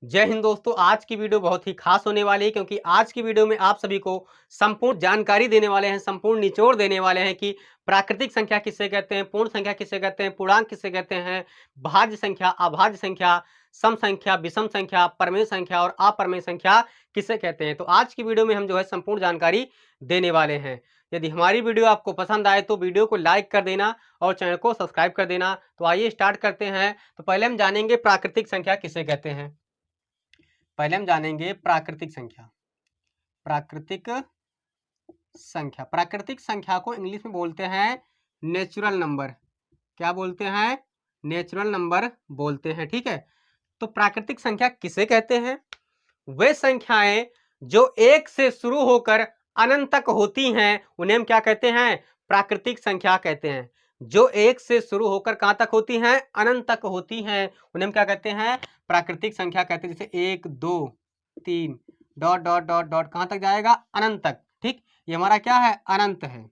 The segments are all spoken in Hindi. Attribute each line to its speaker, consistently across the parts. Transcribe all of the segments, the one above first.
Speaker 1: जय हिंद दोस्तों। आज की वीडियो बहुत ही खास होने वाली है क्योंकि आज की वीडियो में आप सभी को संपूर्ण जानकारी देने वाले हैं, संपूर्ण निचोड़ देने वाले हैं कि प्राकृतिक संख्या किसे कहते हैं, पूर्ण संख्या किसे कहते हैं, पूर्णांक किसे कहते हैं, भाज्य संख्या, अभाज्य संख्या, सम संख्या, विषम संख्या, परमेय संख्या और अपरमेय संख्या किसे कहते हैं। तो आज की वीडियो में हम जो है संपूर्ण जानकारी देने वाले हैं। यदि हमारी वीडियो आपको पसंद आए तो वीडियो को लाइक कर देना और चैनल को सब्सक्राइब कर देना। तो आइए स्टार्ट करते हैं। तो पहले हम जानेंगे प्राकृतिक संख्या किसे कहते हैं। पहले हम जानेंगे प्राकृतिक संख्या। प्राकृतिक संख्या, प्राकृतिक संख्या को इंग्लिश में बोलते हैं नेचुरल नंबर। क्या बोलते हैं? नेचुरल नंबर बोलते हैं। ठीक है, तो प्राकृतिक संख्या किसे कहते हैं? वे संख्याएं जो एक से शुरू होकर अनंत तक होती हैं उन्हें हम क्या कहते हैं? प्राकृतिक संख्या कहते हैं। जो एक से शुरू होकर कहां तक होती हैं? अनंत तक होती हैं, उन्हें हम क्या कहते हैं? प्राकृतिक संख्या कहते हैं। जैसे 1 2 3 डॉट डॉट डॉट डॉट कहां तक जाएगा? अनंत तक। ठीक, ये हमारा क्या है? अनंत है।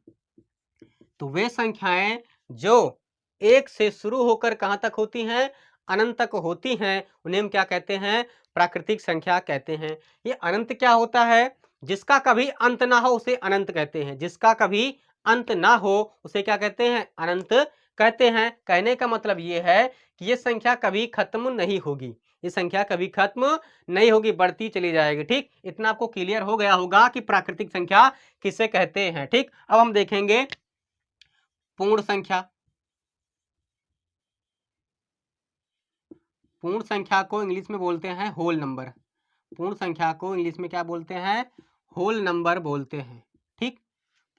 Speaker 1: तो वे संख्याएं जो एक से शुरू होकर कहां तक होती हैं? अनंत तक होती हैं, उन्हें हम क्या कहते हैं? प्राकृतिक संख्या कहते हैं। ये अनंत क्या होता है? जिसका कभी अंत ना हो उसे अनंत कहते हैं। जिसका कभी अंत ना हो उसे क्या कहते हैं? अनंत कहते हैं। कहने का मतलब ये है कि ये संख्या कभी खत्म नहीं होगी। ये संख्या कभी खत्म नहीं होगी, बढ़ती चली जाएगी। ठीक, इतना आपको क्लियर हो गया होगा कि प्राकृतिक संख्या किसे कहते हैं। ठीक, अब हम देखेंगे पूर्ण संख्या। पूर्ण संख्या को इंग्लिश में बोलते हैं होल नंबर। पूर्ण संख्या को इंग्लिश में क्या बोलते हैं? होल नंबर बोलते हैं। ठीक,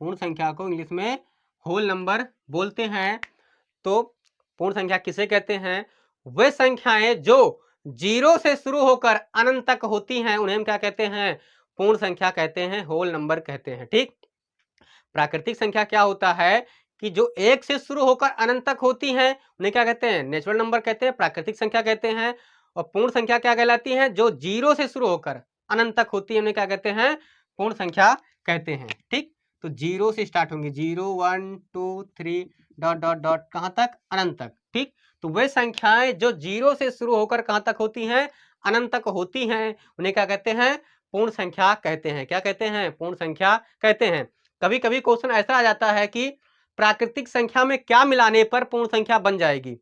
Speaker 1: पूर्ण संख्या को इंग्लिश में होल नंबर बोलते हैं। तो पूर्ण संख्या किसे कहते हैं? वे संख्याएं जो 0 से शुरू होकर अनंत तक होती हैं उन्हें हम क्या कहते हैं? पूर्ण संख्या कहते हैं, होल नंबर कहते हैं। ठीक, प्राकृतिक संख्या क्या होता है कि जो 1 से शुरू होकर अनंत तक होती हैं उन्हें क्या कहते हैं? नेचुरल नंबर कहते हैं, प्राकृतिक संख्या कहते हैं। और पूर्ण संख्या क्या कहलाती है? जो 0 से शुरू होकर अनंत तक होती है उन्हें क्या कहते हैं? पूर्ण संख्या कहते हैं। ठीक, तो 0 से स्टार्ट होंगी, 0 1 2 3 डॉट डॉट डॉट कहां तक? अनंत तक। ठीक, तो वे संख्याएं जो 0 से शुरू होकर कहां तक होती हैं? अनंत तक होती हैं, उन्हें क्या कहते हैं? पूर्ण संख्या कहते हैं। क्या कहते हैं? पूर्ण संख्या कहते हैं। कभी कभी क्वेश्चन ऐसा आ जाता है कि प्राकृतिक संख्या में क्या मिलाने पर पूर्ण संख्या बन जाएगी?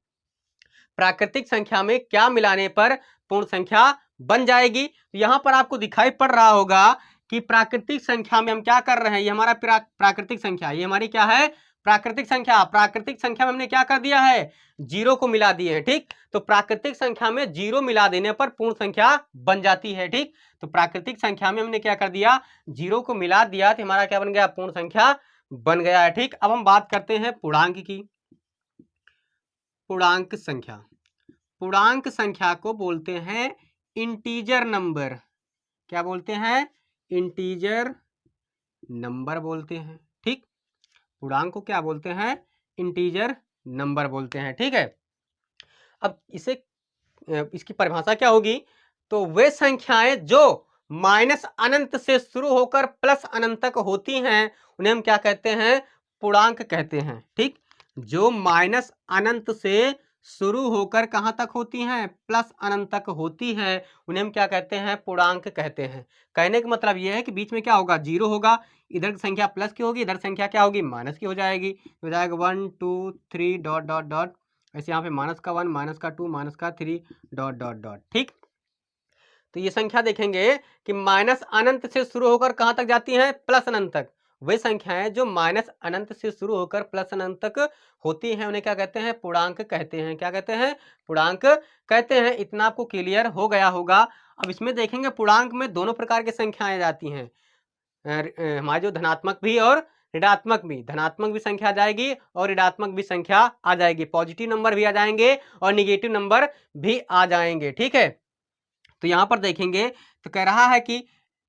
Speaker 1: प्राकृतिक संख्या में क्या मिलाने पर पूर्ण संख्या बन जाएगी? तो यहां पर आपको दिखाई पड़ रहा होगा कि प्राकृतिक संख्या में हम क्या कर रहे हैं? ये हमारा प्राकृतिक संख्या, ये हमारी क्या है? प्राकृतिक संख्या। प्राकृतिक संख्या में हमने क्या कर दिया है? 0 को मिला दिए हैं। ठीक, तो प्राकृतिक संख्या में 0 मिला देने पर पूर्ण संख्या बन जाती है। ठीक, तो प्राकृतिक संख्या में हमने क्या कर दिया? 0 को मिला दिया तो हमारा क्या बन गया? पूर्ण संख्या बन गया है। ठीक, अब हम बात करते हैं पूर्णांक की। पूर्णांक संख्या, पूर्णांक संख्या को बोलते हैं इंटीजर नंबर। क्या बोलते हैं? इंटीजर नंबर बोलते हैं। ठीक, पूर्णांक को क्या बोलते हैं? इंटीजर नंबर बोलते हैं। ठीक है, अब इसे इसकी परिभाषा क्या होगी? तो वे संख्याएं जो माइनस अनंत से शुरू होकर प्लस अनंत तक होती हैं उन्हें हम क्या कहते हैं? पूर्णांक कहते हैं। ठीक, जो माइनस अनंत से शुरू होकर कहां तक होती हैं? प्लस अनंत तक होती है, उन्हें हम क्या कहते हैं? पूर्णांक कहते हैं। कहने का मतलब यह है कि बीच में क्या होगा? 0 होगा, इधर की संख्या प्लस की होगी, इधर संख्या क्या होगी? माइनस की हो जाएगी। हो जाएगा 1 2 3 डॉट डॉट डॉट, ऐसे यहाँ पे माइनस का 1 माइनस का 2 माइनस का 3 डॉट डॉट डॉट। ठीक, तो ये संख्या देखेंगे कि माइनस अनंत से शुरू होकर कहां तक जाती हैं? प्लस अनंत तक। वे संख्याएं जो माइनस अनंत से शुरू होकर प्लस अनंत तक होती हैं उन्हें क्या कहते हैं? पूर्णांक कहते हैं। क्या कहते हैं? पूर्णांक कहते हैं। इतना आपको क्लियर हो गया होगा। अब इसमें देखेंगे पूर्णांक में दोनों प्रकार की संख्याएं जाती हैं, हमारे जो धनात्मक भी और ऋणात्मक भी। धनात्मक भी संख्या आ जाएगी और ऋणात्मक भी संख्या आ जाएगी। पॉजिटिव नंबर भी आ जाएंगे और निगेटिव नंबर भी आ जाएंगे। ठीक है, तो यहाँ पर देखेंगे तो कह रहा है कि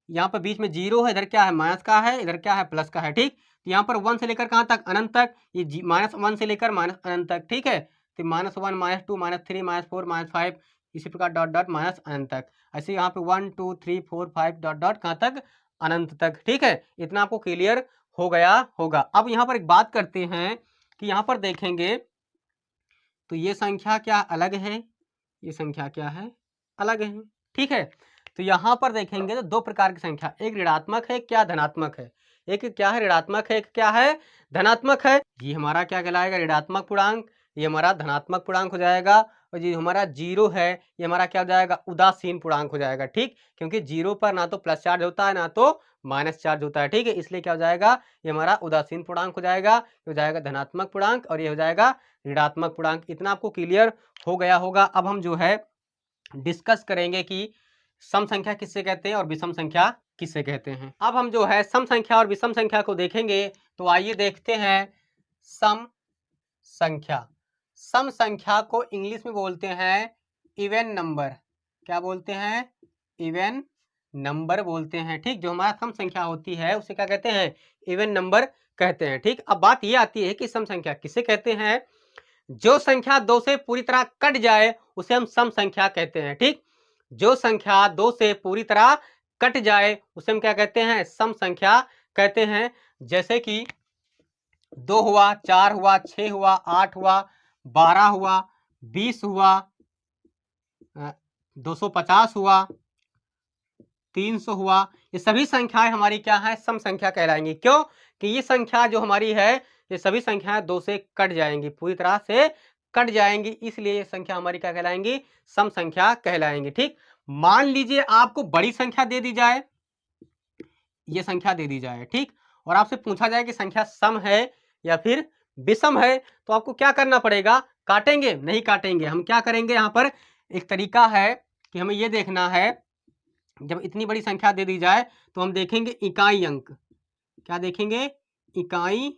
Speaker 1: यहाँ पर बीच में 0 है, इधर क्या है? माइनस का है, इधर क्या है? प्लस का है। ठीक, तो यहाँ पर 1 से लेकर कहाँ तक? अनंत तक। ये -1 से लेकर माइनस अनंत तक। ठीक है, तो -1 -2 -3 -4 -5 इसी प्रकार डॉट डॉट माइनस अनंत तक। ऐसे यहाँ पे 1 2 3 4 5 डॉट डॉट कहाँ तक? अनंत तक। ठीक है, इतना आपको क्लियर हो गया होगा। अब यहाँ पर एक बात करते हैं कि यहाँ पर देखेंगे तो ये संख्या क्या अलग है? ये संख्या क्या है? अलग है। ठीक है। तो यहाँ पर देखेंगे तो दो प्रकार की संख्या, एक ऋणात्मक है, क्या धनात्मक है, एक क्या है ऋणात्मक है, एक क्या है धनात्मक है। ये हमारा क्या कहलाएगा ऋणात्मक पूर्णांक, ये हमारा धनात्मक पूर्णांक हो जाएगा, और ये हमारा जीरो है ये हमारा क्या हो जाएगा उदासीन पूर्णांक हो जाएगा। ठीक, क्योंकि जीरो पर ना तो प्लस चार्ज होता है ना तो माइनस चार्ज होता है। ठीक है, इसलिए क्या हो जाएगा ये हमारा उदासीन पूर्णांक हो जाएगा, हो जाएगा धनात्मक पूर्णांक, और ये हो जाएगा ऋणात्मक पूर्णांक। इतना आपको क्लियर हो गया होगा। अब हम जो है डिस्कस करेंगे कि सम संख्या किससे कहते हैं और विषम संख्या किससे कहते हैं। अब हम जो है सम संख्या और विषम संख्या को देखेंगे, तो आइए देखते हैं सम संख्या। सम संख्या को इंग्लिश में बोलते हैं इवन नंबर। क्या बोलते हैं? इवन नंबर बोलते हैं। ठीक, जो हमारा सम संख्या होती है उसे क्या कहते हैं? इवन नंबर कहते हैं। ठीक, अब बात ये आती है कि सम संख्या किसे कहते हैं? जो संख्या दो से पूरी तरह कट जाए उसे हम सम संख्या कहते हैं। ठीक, जो संख्या दो से पूरी तरह कट जाए उसे हम क्या कहते हैं? सम संख्या कहते हैं। जैसे कि 2 हुआ, 4 हुआ, 6 हुआ, 8 हुआ, 12 हुआ, 20 हुआ, 250 हुआ, 300 हुआ, ये सभी संख्याएं हमारी क्या है? सम संख्या कहलाएंगी। क्यों? कि ये संख्या जो हमारी है ये सभी संख्याएं दो से कट जाएंगी, पूरी तरह से कट जाएंगी, इसलिए ये संख्या हमारी क्या कहलाएंगी? सम संख्या कहलाएंगी। ठीक, मान लीजिए आपको बड़ी संख्या दे दी जाए, ये संख्या दे दी जाए, ठीक, और आपसे पूछा जाए कि संख्या सम है या फिर विषम है, तो आपको क्या करना पड़ेगा? काटेंगे? नहीं काटेंगे। हम क्या करेंगे? यहाँ पर एक तरीका है कि हमें ये देखना है, जब इतनी बड़ी संख्या दे दी जाए तो हम देखेंगे इकाई अंक। क्या देखेंगे? इकाई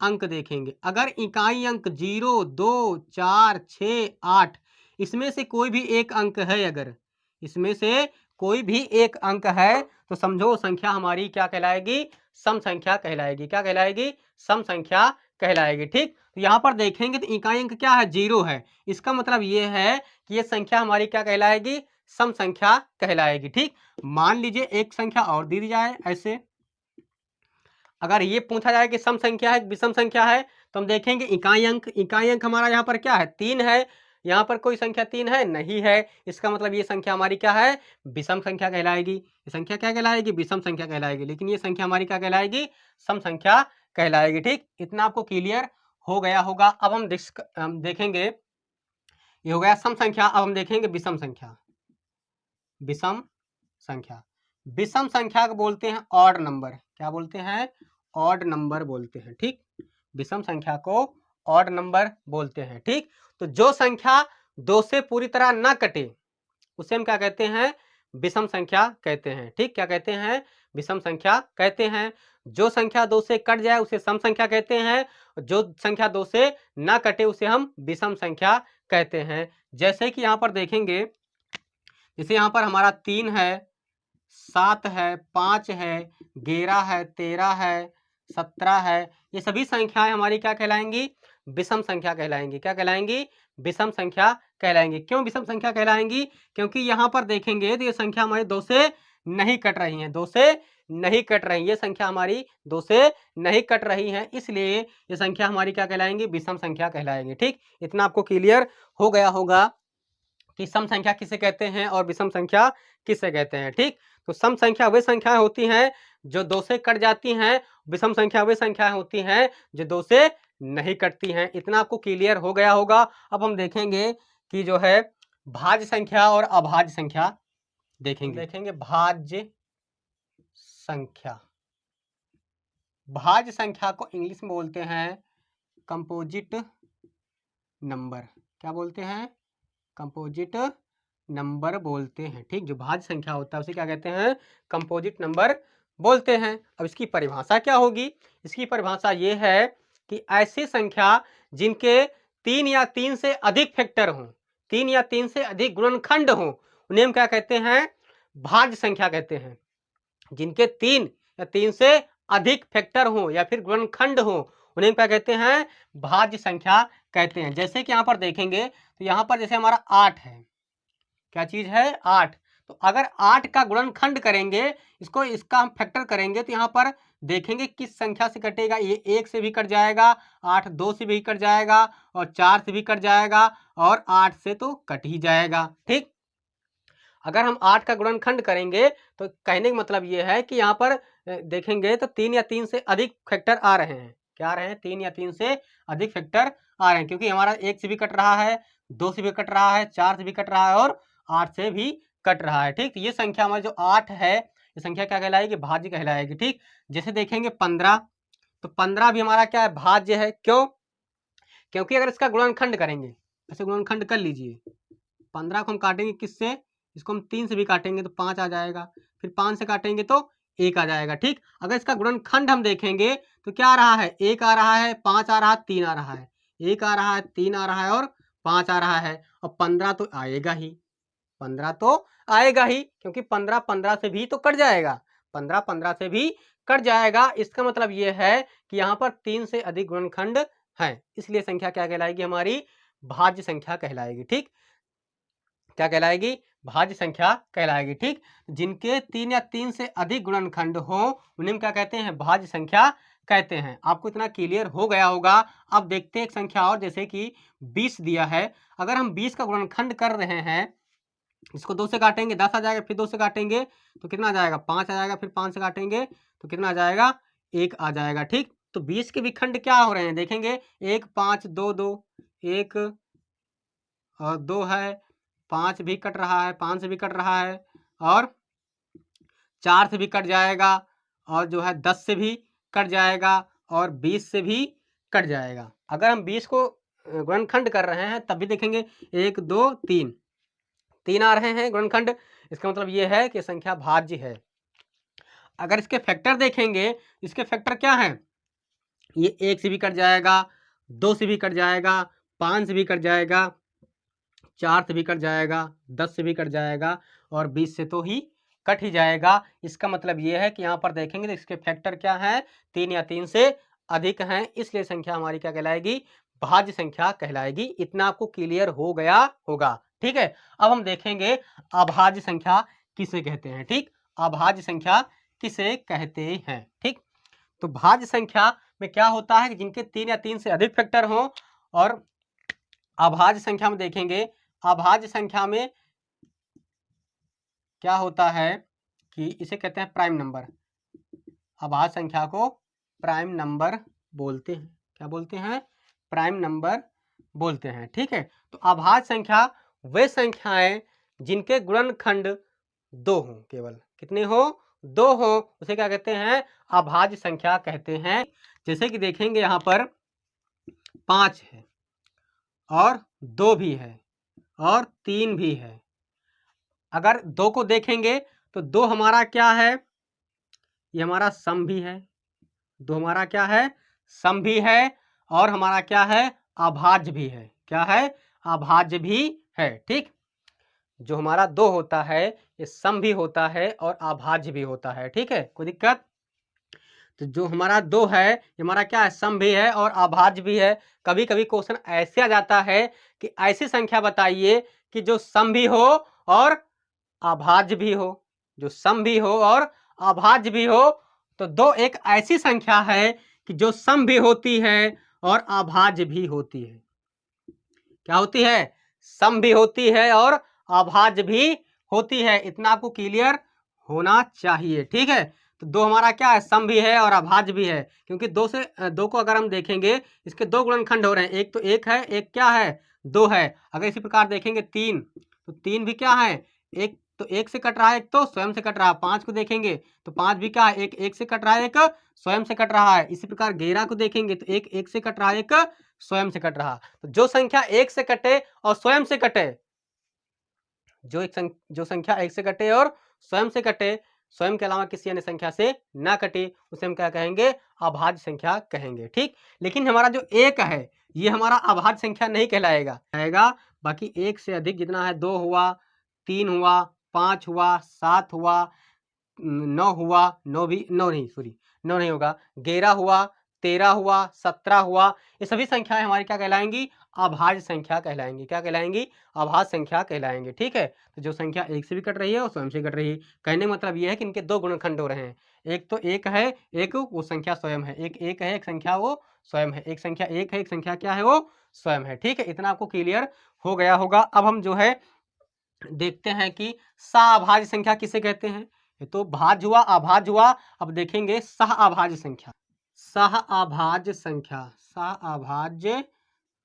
Speaker 1: अंक देखेंगे। अगर इकाई अंक 0, 2, 4, 6, 8 इसमें से कोई भी एक अंक है, अगर इसमें से कोई भी एक अंक है तो समझो संख्या हमारी क्या कहलाएगी? सम संख्या कहलाएगी। क्या कहलाएगी? सम संख्या कहलाएगी। ठीक, तो यहाँ पर देखेंगे तो इकाई अंक क्या है? 0 है। इसका मतलब ये है कि ये संख्या हमारी क्या कहलाएगी? सम संख्या कहलाएगी। ठीक, मान लीजिए एक संख्या और दी जाए ऐसे, अगर ये पूछा जाए कि सम संख्या है विषम संख्या है, तो हम देखेंगे इकाई अंक हमारा यहाँ पर क्या है? 3 है। यहाँ पर कोई संख्या 3 है? नहीं है। इसका मतलब ये संख्या हमारी क्या है? विषम संख्या कहलाएगी। ये संख्या क्या कहलाएगी? विषम संख्या कहलाएगी। लेकिन ये संख्या हमारी क्या कहलाएगी? सम संख्या कहलाएगी। ठीक, इतना आपको क्लियर हो गया होगा। अब हम देखेंगे, ये हो गया सम संख्या। अब हम देखेंगे विषम संख्या। विषम संख्या, विषम संख्या को बोलते हैं ऑड नंबर। क्या बोलते हैं? ऑड नंबर बोलते हैं। ठीक, विषम संख्या को ऑड नंबर बोलते हैं। ठीक, तो जो संख्या दो से पूरी तरह ना कटे उसे हम क्या कहते हैं? विषम संख्या कहते हैं। ठीक, क्या कहते हैं? विषम संख्या कहते हैं। जो संख्या दो से कट जाए उसे सम संख्या कहते हैं, जो संख्या दो से ना कटे उसे हम विषम संख्या कहते हैं। जैसे कि यहाँ पर देखेंगे, जैसे यहाँ पर हमारा 3 है, 7 है, 5 है, 11 है, 13 है, 17 है, ये सभी संख्याएं हमारी क्या कहलाएंगी? विषम संख्या कहलाएंगी। क्या कहलाएंगी? विषम संख्या कहलाएंगी। क्यों विषम संख्या कहलाएंगी? क्योंकि यहाँ पर देखेंगे तो ये संख्या हमारी दो से नहीं कट रही है, दो से नहीं कट रही, ये संख्या हमारी दो से नहीं कट रही है, इसलिए ये संख्या हमारी क्या कहलाएंगी? विषम संख्या कहलाएंगी। ठीक, इतना आपको क्लियर हो गया होगा कि सम संख्या किसे कहते हैं और विषम संख्या किसे कहते हैं। ठीक, तो सम संख्या वे संख्याएं होती हैं जो दो से कट जाती हैं, विषम संख्या वे संख्याएं होती हैं जो दो से नहीं कटती हैं। इतना आपको क्लियर हो गया होगा। अब हम देखेंगे कि जो है भाज्य संख्या और अभाज्य संख्या देखेंगे भाज्य संख्या। भाज्य संख्या को इंग्लिश में बोलते हैं कंपोजिट नंबर। क्या बोलते हैं? कंपोजिट नंबर बोलते हैं। ठीक, जो भाज्य संख्या होता है उसे क्या कहते हैं? कंपोजिट नंबर बोलते हैं। अब इसकी परिभाषा क्या होगी? इसकी परिभाषा ये है कि ऐसी संख्या जिनके 3 या 3 से अधिक फैक्टर हों, 3 या 3 से अधिक गुणनखंड हों, उन्हें हम क्या कहते हैं? भाज्य संख्या कहते हैं। जिनके 3 या 3 से अधिक फैक्टर हों या फिर गुणनखंड हों, उन्हें क्या कहते हैं? भाज्य संख्या कहते हैं। जैसे कि यहाँ पर देखेंगे तो यहाँ पर जैसे हमारा 8 है, क्या चीज है? 8। तो अगर 8 का गुणनखंड करेंगे, इसका हम फैक्टर करेंगे, तो यहाँ पर देखेंगे किस संख्या से कटेगा। ये 1 से भी कट जाएगा, 8 2 से भी कट जाएगा, और 4 से भी कट जाएगा, और 8 से तो कट ही जाएगा। ठीक, अगर हम 8 का गुणनखंड करेंगे तो कहने का मतलब ये है कि यहाँ पर देखेंगे तो 3 या 3 से अधिक फैक्टर आ रहे हैं। क्या आ रहे हैं? 3 या 3 से अधिक फैक्टर आ रहे हैं, क्योंकि हमारा 1 से भी कट रहा है, 2 से भी कट रहा है, 4 से भी कट रहा है और 8 से भी कट रहा है। ठीक, तो ये संख्या हमारी जो 8 है, ये संख्या क्या कहलाएगी? भाज्य कहलाएगी। ठीक, जैसे देखेंगे 15, तो 15 भी हमारा क्या है? भाज्य है। क्यों? क्योंकि अगर इसका गुणनखंड करेंगे, ऐसे गुणनखंड कर लीजिए, 15 को हम काटेंगे किससे? इसको हम 3 से भी काटेंगे तो 5 आ जाएगा, फिर 5 से काटेंगे तो 1 आ जाएगा। ठीक, अगर इसका गुणनखंड हम देखेंगे तो क्या आ रहा है? 1 आ रहा है, 5 आ रहा है, 3 आ रहा है, 1 आ रहा है, 3 आ रहा है और 5 आ रहा है, और 15 तो आएगा ही, 15 तो आएगा ही, क्योंकि 15 15 से भी तो कट जाएगा, 15 15 से भी कट जाएगा। इसका मतलब ये है कि यहाँ पर 3 से अधिक गुणनखंड है, इसलिए संख्या क्या कहलाएगी? हमारी भाज्य संख्या कहलाएगी। ठीक, क्या कहलाएगी? भाज्य संख्या कहलाएगी। ठीक, जिनके 3 या 3 से अधिक गुणनखंड हो उन्हें हम क्या कहते हैं? भाज्य संख्या कहते हैं। आपको इतना क्लियर हो गया होगा। अब देखते हैं एक संख्या और, जैसे कि 20 दिया है। अगर हम 20 का गुणनखंड कर रहे हैं, इसको 2 से काटेंगे 10 आ जाएगा, फिर 2 से काटेंगे तो कितना आ जाएगा? 5 आ जाएगा, फिर 5 से काटेंगे तो कितना आ जाएगा? 1 आ जाएगा। ठीक, तो 20 के विखंड क्या हो रहे हैं? देखेंगे 1 5 2 2, 1 और 2 है, 5 भी कट रहा है, 5 से भी कट रहा है, और 4 से भी कट जाएगा, और जो है 10 से भी कट जाएगा, और 20 से भी कट जाएगा। अगर हम 20 को गुणनखंड कर रहे हैं तब भी देखेंगे 1 2 3 3 आ रहे हैं गुणनखंड, इसका मतलब ये है कि संख्या भाज्य है। अगर इसके फैक्टर देखेंगे, इसके फैक्टर क्या है? ये 1 से भी कट जाएगा, 2 से भी कट जाएगा, 5 से भी कट जाएगा, 4 से भी कट जाएगा, 10 से भी कट जाएगा, और 20 से तो ही कट ही जाएगा। इसका मतलब ये है कि यहाँ पर देखेंगे तो इसके फैक्टर क्या है? 3 या 3 से अधिक हैं, इसलिए संख्या हमारी क्या कहलाएगी? भाज्य संख्या कहलाएगी। इतना आपको क्लियर हो गया होगा। ठीक है, अब हम देखेंगे अभाज्य संख्या किसे कहते हैं। ठीक, अभाज्य संख्या किसे कहते हैं। ठीक, तो भाज्य संख्या में क्या होता है कि जिनके 3 या 3 से अधिक फैक्टर हों, और अभाज्य संख्या में देखेंगे, अभाज्य संख्या में क्या होता है कि इसे कहते हैं प्राइम नंबर। अभाज्य संख्या को प्राइम नंबर बोलते हैं। क्या बोलते हैं? प्राइम नंबर बोलते हैं। ठीक है, तो अभाज्य संख्या वे संख्याएं जिनके गुणनखंड 2 हों, केवल कितने हो? 2 हो, उसे क्या कहते हैं? अभाज्य संख्या कहते हैं। जैसे कि देखेंगे यहाँ पर 5 है, और 2 भी है, और 3 भी है। अगर 2 को देखेंगे तो 2 हमारा क्या है? ये हमारा सम भी है। 2 हमारा क्या है? सम भी है, और हमारा क्या है? अभाज्य भी है। क्या है? अभाज्य भी है। ठीक, जो हमारा 2 होता है ये सम भी होता है और अभाज्य भी होता है। ठीक है, कोई दिक्कत? तो जो हमारा 2 है ये हमारा क्या है? सम भी है और अभाज्य भी है। कभी कभी क्वेश्चन ऐसे आ जाता है कि ऐसी संख्या बताइए कि जो सम भी हो और अभाज्य भी हो, जो सम भी हो और अभाज्य भी हो। तो 2 एक ऐसी संख्या है कि जो सम भी होती है और अभाज्य भी होती है। क्या होती है? सम भी होती है और अभाज्य भी होती है। इतना आपको क्लियर होना चाहिए। ठीक है, तो 2 हमारा क्या है? सम भी है और अभाज्य भी है, क्योंकि 2 को अगर हम देखेंगे इसके 2 गुणनखंड हो रहे हैं। एक तो 1 है, एक क्या है? 2 है। अगर इसी प्रकार देखेंगे 3, तो 3 भी क्या है? एक तो 1 से कट रहा है, एक तो स्वयं से कट रहा है। 5 को देखेंगे तो 5 भी क्या है? एक 1 से कट रहा है, एक स्वयं से कट रहा है। इसी प्रकार 11 को देखेंगे तो एक 1 से कट रहा है, एक स्वयं से कट रहा। तो जो संख्या 1 से कटे और स्वयं से कटे, जो संख्या 1 से कटे और स्वयं से कटे, स्वयं के अलावा किसी अन्य संख्या से ना कटे, उसे हम क्या कहेंगे? अभाज्य संख्या कहेंगे। ठीक, लेकिन हमारा जो 1 है ये हमारा अभाज्य संख्या नहीं कहलाएगा। बाकी 1 से अधिक जितना है, 2 हुआ, 3 हुआ, 5 हुआ, 7 हुआ, 9 हुआ, 9 नहीं होगा, 11 हुआ, 13 हुआ, 17 हुआ, ये सभी संख्याएं हमारी क्या कहलाएंगी? अभाज्य संख्या कहलाएंगी। क्या कहलाएंगी? अभाज्य संख्या कहलाएंगी। ठीक है, तो जो संख्या 1 से भी कट रही है और स्वयं से कट रही है, कहने का मतलब ये है कि इनके 2 गुणनखंड हो रहे हैं। एक तो 1 है, एक वो संख्या स्वयं है। एक 1 है, एक संख्या वो स्वयं है। एक संख्या 1 है, एक संख्या क्या है? वो स्वयं है। ठीक है, इतना आपको क्लियर हो गया होगा। अब हम जो है देखते हैं कि सह-अभाज्य संख्या किसे कहते हैं। ये तो भाज्य हुआ, अभाज्य हुआ। अब देखेंगे सह-अभाज्य संख्या। सह-अभाज्य संख्या, सह-अभाज्य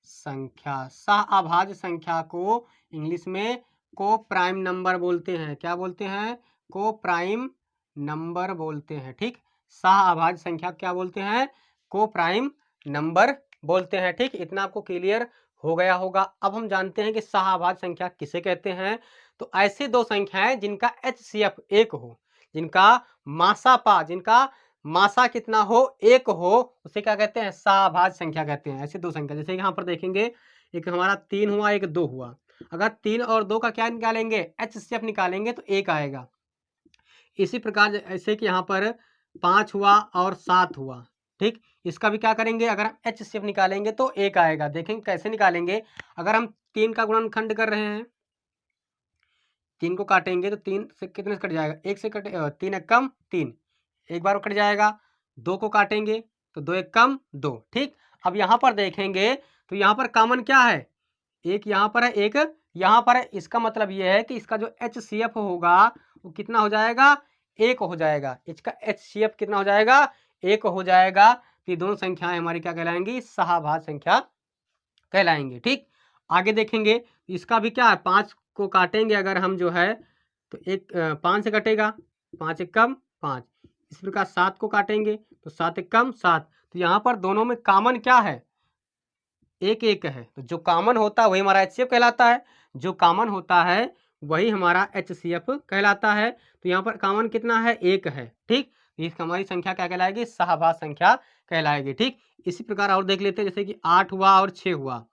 Speaker 1: संख्या, सह-अभाज्य संख्या को इंग्लिश में को प्राइम नंबर बोलते हैं। क्या बोलते हैं? को प्राइम नंबर बोलते हैं। ठीक, सह-अभाज्य संख्या क्या बोलते हैं? को प्राइम नंबर बोलते हैं। ठीक, इतना आपको क्लियर हो गया होगा। अब हम जानते हैं कि सह-अभाज्य संख्या किसे कहते हैं। तो ऐसी दो संख्याएं जिनका HCF 1 हो, जिनका मासापा, जिनका मासा कितना हो, 1 हो, उसे क्या कहते हैं? सह-अभाज्य संख्या कहते हैं। ऐसे दो संख्या, जैसे यहाँ पर देखेंगे, एक हमारा 3 हुआ, एक 2 हुआ। अगर 3 और 2 का क्या निकालेंगे? HCF निकालेंगे तो 1 आएगा। इसी प्रकार ऐसे कि यहाँ पर 5 हुआ और 7 हुआ। ठीक, इसका भी क्या करेंगे? अगर हम HCF निकालेंगे तो 1 आएगा। देखेंगे कैसे निकालेंगे। अगर हम 3 का गुणनखंड कर रहे हैं, 3 को काटेंगे तो 3 से कितने से कट जाएगा? 1 से कटे, 3 एक कम 3, एक बार कट जाएगा। 2 को काटेंगे तो 2 एक कम 2। ठीक, अब यहाँ पर देखेंगे तो यहाँ पर कॉमन क्या है? एक यहाँ पर है, एक यहाँ पर है। इसका मतलब ये है कि इसका जो HCF होगा वो कितना हो जाएगा? 1 हो जाएगा। इसका HCF कितना हो जाएगा? 1 हो जाएगा। तो ये दोनों संख्याएं हमारी क्या कहलाएंगी? सह-अभाज्य संख्या कहलाएंगे। ठीक, आगे देखेंगे इसका भी क्या है? 5 को काटेंगे अगर हम जो है तो 5 से कटेगा, 5 एक कम 5। इस प्रकार 7 को काटेंगे तो 7 एक कम 7। तो यहाँ पर दोनों में कॉमन क्या है? 1 1 है। तो जो कॉमन होता है वही हमारा HCF कहलाता है। जो कॉमन होता है वही हमारा HCF कहलाता है। तो यहाँ पर कॉमन कितना है? 1 है। ठीक, इस हमारी संख्या क्या कहलाएगी? सह-अभाज्य संख्या कहलाएगी। ठीक, इसी प्रकार और देख लेते हैं, जैसे कि 8 हुआ और 6 हुआ,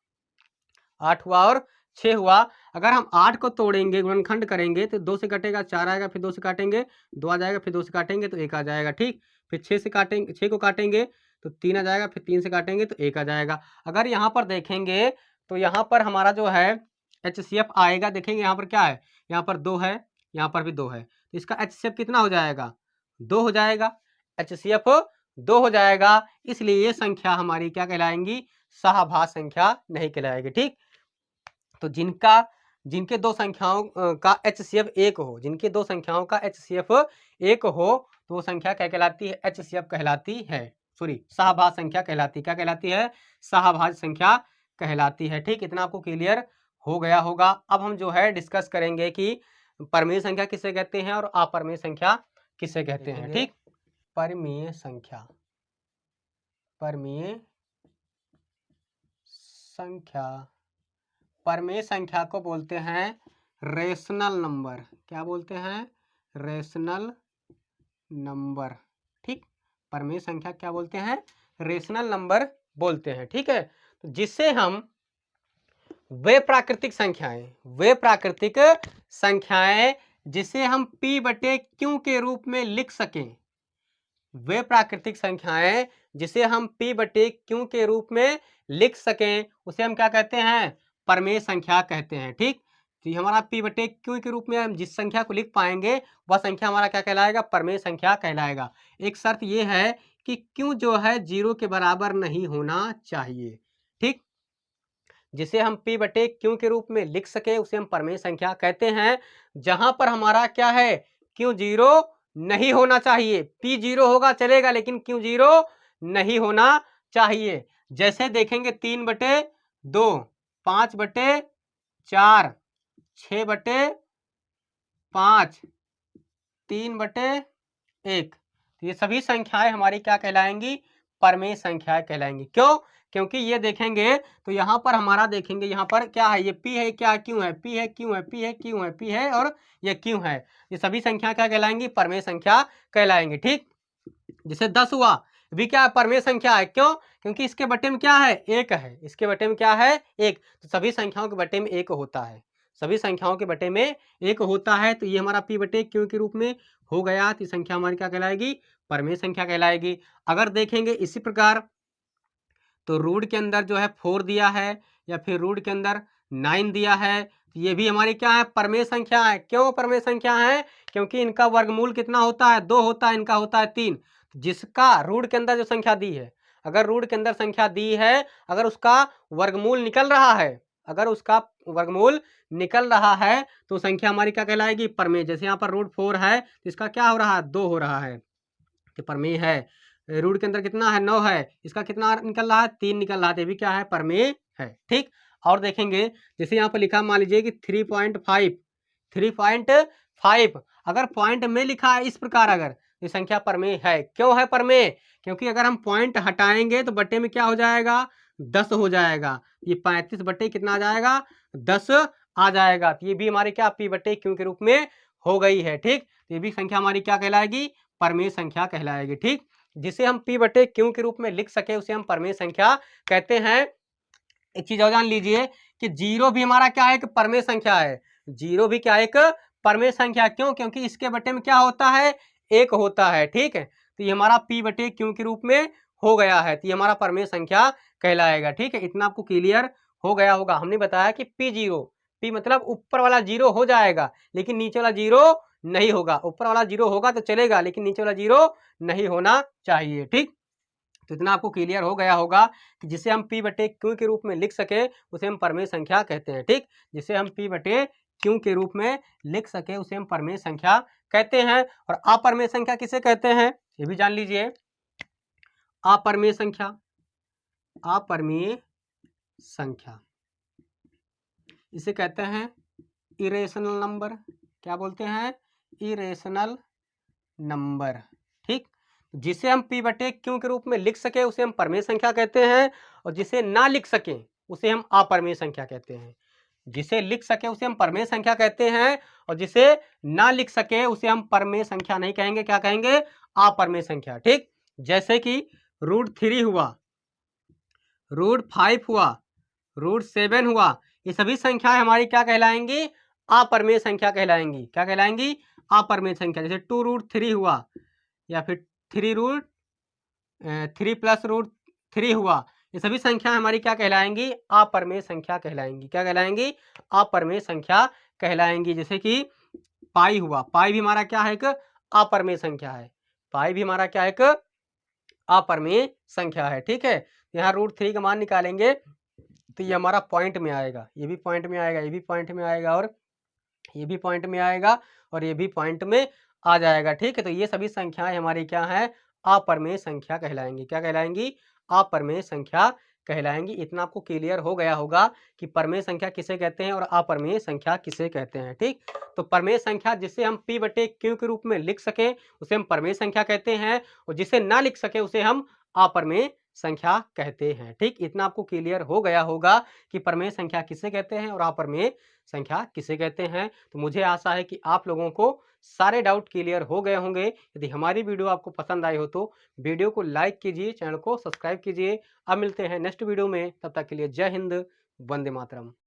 Speaker 1: 8 हुआ और 6 हुआ। अगर हम 8 को तोड़ेंगे, गुणनखंड करेंगे तो 2 से कटेगा 4 आएगा, फिर 2 से काटेंगे 2 आ जाएगा, फिर 2 से काटेंगे तो 1 आ जाएगा। ठीक, फिर 6 से काटेंगे, 6 को काटेंगे तो 3 आ जाएगा, फिर 3 से काटेंगे तो 1 आ जाएगा। अगर यहाँ पर देखेंगे तो यहाँ पर हमारा जो है HCF आएगा। देखेंगे यहाँ पर क्या है? यहाँ पर 2 है, यहाँ पर भी 2 है। तो इसका HCF कितना हो जाएगा? 2 हो जाएगा। HCF 2 हो जाएगा। इसलिए ये संख्या हमारी क्या कहलाएंगी? सह-अभाज्य संख्या नहीं कहलाएगी। ठीक, तो जिनके दो संख्याओं का HCF 1 हो, जिनके दो संख्याओं का HCF 1 हो, तो वो संख्या क्या कहलाती है? HCF कहलाती है। सॉरी, सह-अभाज्य संख्या कहलाती, क्या कहलाती है? सह-अभाज्य संख्या कहलाती है। ठीक, इतना आपको क्लियर हो गया होगा। अब हम जो है डिस्कस करेंगे कि परिमेय संख्या किसे कहते हैं और अपरिमेय संख्या किसे कहते हैं। ठीक, परिमेय संख्या, परिमेय संख्या, परिमेय संख्या को बोलते हैं रेशनल नंबर। क्या बोलते हैं? Rational number. ठीक, परिमेय संख्या क्या बोलते हैं? रेशनल नंबर बोलते हैं। ठीक है, तो जिससे हम वे प्राकृतिक संख्याएं, वे प्राकृतिक संख्याएं जिसे हम P/Q के रूप में लिख सकें, वे प्राकृतिक संख्याएं जिसे हम P/Q के रूप में लिख सकें, उसे हम क्या कहते हैं? परिमेय संख्या कहते हैं। ठीक, तो ये हमारा P/Q के रूप में हम जिस संख्या को लिख पाएंगे वह संख्या हमारा क्या कहलाएगा? परिमेय संख्या कहलाएगा। एक शर्त ये है कि Q जो है 0 के बराबर नहीं होना चाहिए। ठीक, जिसे हम P/Q के रूप में लिख सके उसे हम परिमेय संख्या कहते हैं। जहां पर हमारा क्या है? Q 0 नहीं होना चाहिए। P 0 होगा चलेगा, लेकिन Q 0 नहीं होना चाहिए। जैसे देखेंगे 3/2, 5/4, 6/5, 3/1, तो ये सभी संख्याएं हमारी क्या कहलाएंगी? परिमेय संख्याएं कहलाएंगी। क्यों? क्योंकि ये देखेंगे तो यहाँ पर हमारा देखेंगे, यहाँ पर क्या है? ये P है, क्या Q है? P है, Q है, P है, Q है, P है और ये Q है। ये सभी संख्या क्या कहलाएंगी? परिमेय संख्या कहलाएंगी। ठीक, जैसे 10 हुआ, भी क्या है? परिमेय संख्या है। क्यों? क्योंकि इसके बटे में क्या है? 1 है। इसके बटे में क्या है? 1। तो सभी संख्याओं के बटे में 1 होता है, सभी संख्याओं के बटे में 1 होता है। तो ये हमारा P/Q के रूप में हो गया। तो संख्या हमारी क्या कहलाएगी? परिमेय संख्या कहलाएगी। अगर देखेंगे इसी प्रकार तो रूट के अंदर जो है 4 दिया है या फिर रूट के अंदर 9 दिया है, तो ये भी हमारी क्या है? परिमेय संख्या है। क्यों परिमेय संख्या है? क्योंकि इनका वर्गमूल कितना होता है? 2 होता है, इनका होता है 3। जिसका रूट के अंदर जो संख्या दी है, अगर रूट के अंदर संख्या दी है, अगर उसका वर्गमूल निकल रहा है अगर उसका वर्गमूल निकल रहा है तो संख्या हमारी क्या कहलाएगी, परमेय। जैसे यहाँ पर रूट 4 है तो इसका क्या हो रहा है, 2 हो रहा है, कि परमेय है। रूट के अंदर कितना है, 9 है, इसका कितना निकल रहा है, 3 निकल रहा है, तो ये भी क्या है, परमेय है। ठीक, और देखेंगे जैसे यहाँ पर लिखा, मान लीजिए कि 3.5 अगर पॉइंट में लिखा है इस प्रकार, अगर ये संख्या परमेय है। क्यों है परमेय, क्योंकि अगर हम पॉइंट हटाएंगे तो बट्टे में क्या हो जाएगा, 10 हो जाएगा। ये 35 बट्टे कितना आ जाएगा, 10 आ जाएगा। तो ये भी हमारी क्या, पी बट्टे क्यू के रूप में हो गई है। ठीक, तो ये भी संख्या हमारी क्या कहलाएगी, परमेय संख्या कहलाएगी। ठीक, जिसे हम पी बटे क्यू के रूप में लिख सके उसे हम परमेय संख्या कहते हैं। एक चीज और जान लीजिए कि जीरो भी हमारा क्या है, एक परमेय संख्या है। जीरो भी क्या है, एक परमेय संख्या। क्यों, क्योंकि इसके बटे में क्या होता है, 1 होता है। ठीक है, तो ये हमारा पी बटे क्यू के रूप में हो गया है, तो ये हमारा परमेय संख्या कहलाएगा। ठीक है, इतना आपको क्लियर हो गया होगा। हमने बताया कि पी जीरो, पी मतलब ऊपर वाला जीरो हो जाएगा लेकिन नीचे वाला जीरो नहीं होगा। ऊपर वाला जीरो होगा तो चलेगा लेकिन नीचे वाला जीरो नहीं होना चाहिए। ठीक, तो इतना आपको क्लियर हो गया होगा कि जिसे हम पी बटे क्यू के रूप में लिख सके उसे हम परमेय संख्या कहते हैं। ठीक, जिसे हम पी बटे क्यू के रूप में लिख सके उसे हम परमेय संख्या कहते हैं। और अपरमेय संख्या किसे कहते हैं, ये भी जान लीजिए। अपरमेय संख्या, अपरमेय संख्या इसे कहते हैं इरेशनल नंबर। क्या बोलते हैं, इरेशनल नंबर। ठीक, जिसे हम पी बटे क्यू के रूप में लिख सके उसे हम परमेय संख्या कहते हैं, और जिसे ना लिख सके उसे हम अपरमेय संख्या कहते हैं। जिसे लिख सके उसे हम परमेय संख्या कहते हैं, और जिसे ना लिख सके उसे हम परमेय संख्या नहीं कहेंगे, क्या कहेंगे, अपरमेय संख्या। ठीक, जैसे कि √3 हुआ, √5 हुआ, √7 हुआ, ये सभी संख्याएं हमारी क्या कहलाएंगी, अपरमेय संख्या कहलाएंगी। क्या कहलाएंगी, अपरमेय संख्या। जैसे 2√3 हुआ, या फिर 3 प्लस √3 हुआ, ये सभी संख्या हमारी क्या कहलाएंगी, अपरमेय संख्या कहलाएंगी। क्या कहलाएंगी, अपरमेय संख्या कहलाएंगी। जैसे कि पाई हुआ, पाई भी हमारा क्या है, एक अपरमेय संख्या है। पाई भी हमारा क्या है, एक अपरमेय संख्या है। ठीक है, यहाँ √3 का मान निकालेंगे तो ये हमारा पॉइंट में आएगा, ये भी पॉइंट में आएगा, ये भी पॉइंट में आएगा, और ये भी पॉइंट में आएगा, और ये भी पॉइंट में आ जाएगा। ठीक है, तो ये सभी संख्याएं हमारी क्या है, अपरमेय संख्या कहलाएंगी। क्या कहलाएंगी, अपरमेय संख्या कहलाएंगी। इतना आपको क्लियर हो गया होगा कि परमेय संख्या किसे कहते हैं और अपरमेय संख्या किसे कहते हैं। ठीक, तो परमेय संख्या जिसे हम पी बटे क्यू के रूप में लिख सके उसे हम परमेय संख्या कहते हैं, और जिसे ना लिख सके उसे हम अपरमेय संख्या कहते हैं। ठीक, इतना आपको क्लियर हो गया होगा कि परमेय संख्या किसे कहते हैं और अपरमेय संख्या किसे कहते हैं। तो मुझे आशा है कि आप लोगों को सारे डाउट क्लियर हो गए होंगे। यदि हमारी वीडियो आपको पसंद आई हो तो वीडियो को लाइक कीजिए, चैनल को सब्सक्राइब कीजिए। अब मिलते हैं नेक्स्ट वीडियो में, तब तक के लिए जय हिंद, वंदे मातरम।